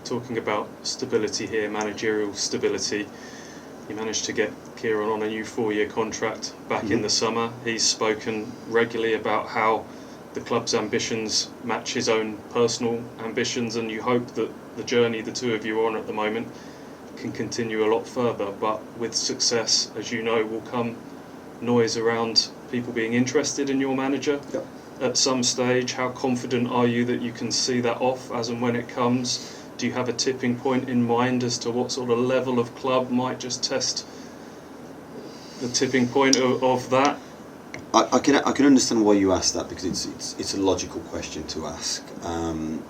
talking about stability here, managerial stability. You managed to get Kieran on a new 4-year contract back in the summer. He's spoken regularly about how the club's ambitions match his own personal ambitions, and you hope that the journey the two of you are on at the moment can continue a lot further. But with success, as you know, will come noise around people being interested in your manager. Yep. At some stage. How confident are you that you can see that off as and when it comes? Do you have a tipping point in mind as to what sort of level of club might just test the tipping point of that? I can understand why you asked that, because it's a logical question to ask. And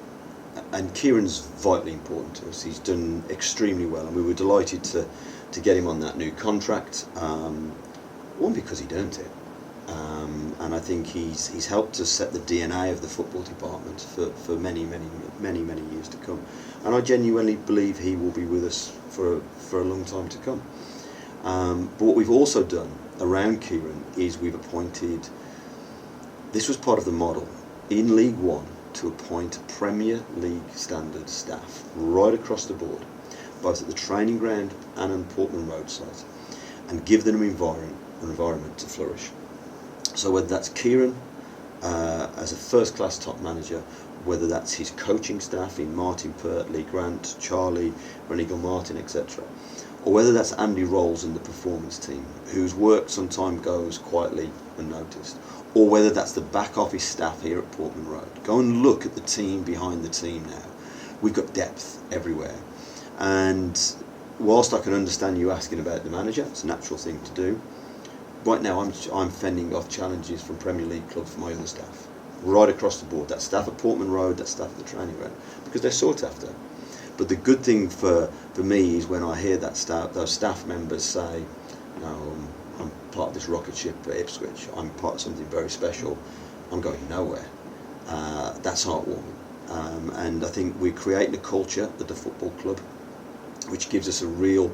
Kieran's vitally important to us. He's done extremely well, and we were delighted to get him on that new contract. One, because he'd earned it. And I think he's helped us set the DNA of the football department for many years to come. And I genuinely believe he will be with us for a long time to come. But what we've also done around Kieran is we've appointed, this was part of the model, in League One, to appoint Premier League standard staff right across the board, both at the training ground and on Portman Road site, and give them an environment to flourish. So whether that's Kieran as a first-class top manager, whether that's his coaching staff in Martin Pert, Lee Grant, Charlie, Renigal Martin, etc., or whether that's Andy Rolls and the performance team, whose work sometimes goes quietly unnoticed, or whether that's the back office staff here at Portman Road. Go and look at the team behind the team now. We've got depth everywhere. And whilst I can understand you asking about the manager, it's a natural thing to do. Right now I'm fending off challenges from Premier League clubs for my other staff, right across the board. That staff at Portman Road, that staff at the training ground, because they're sought after. But the good thing for me is when I hear those staff members say, no, I'm part of this rocket ship at Ipswich, I'm part of something very special, I'm going nowhere. That's heartwarming. And I think we're creating a culture at the football club which gives us a real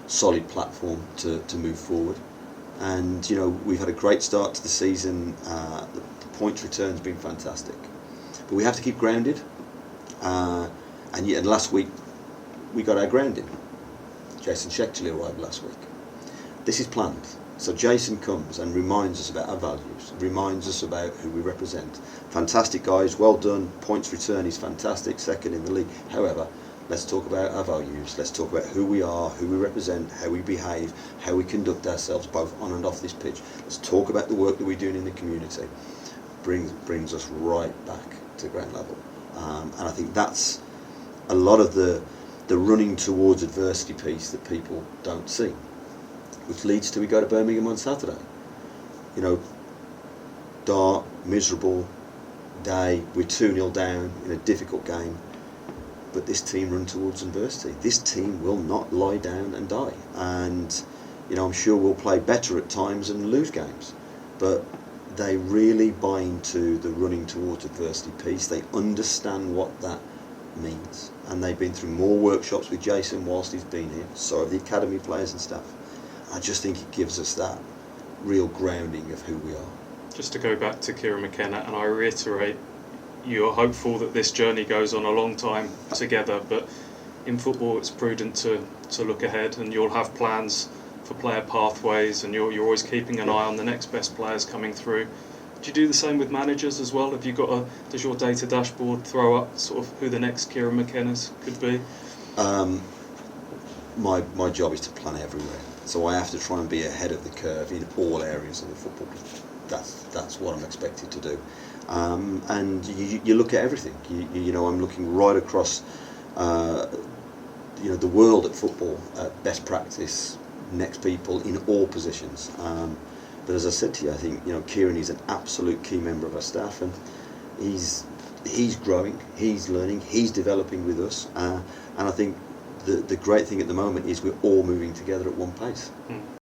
solid platform to move forward. And we've had a great start to the season. The points return's been fantastic, but we have to keep grounded. And last week we got our grounding. Jason Shechtley arrived last week. This is planned. So Jason comes and reminds us about our values, reminds us about who we represent. Fantastic guys, well done. Points return is fantastic, second in the league. However, let's talk about our values. Let's talk about who we are, who we represent, how we behave, how we conduct ourselves both on and off this pitch. Let's talk about the work that we're doing in the community. Brings us right back to ground level. And I think that's a lot of the running towards adversity piece that people don't see, which leads to we go to Birmingham on Saturday. Dark, miserable day, we're 2-0 down in a difficult game. But this team run towards adversity. This team will not lie down and die. And I'm sure we'll play better at times and lose games. But they really buy into the running towards adversity piece. They understand what that means. And they've been through more workshops with Jason whilst he's been here. So have the academy players and staff. I just think it gives us that real grounding of who we are. Just to go back to Kieran McKenna, and I reiterate, you're hopeful that this journey goes on a long time together, but in football it's prudent to look ahead, and you'll have plans for player pathways, and you're always keeping an eye on the next best players coming through. Do you do the same with managers as well? Have you does your data dashboard throw up sort of who the next Kieran McKennas could be? My job is to plan everywhere, so I have to try and be ahead of the curve in all areas of the football. That's what I'm expected to do. And you look at everything. I'm looking right across the world at football, best practice, next people in all positions. But as I said to you, I think Kieran is an absolute key member of our staff, and he's growing, he's learning, he's developing with us, and I think the great thing at the moment is we're all moving together at one pace.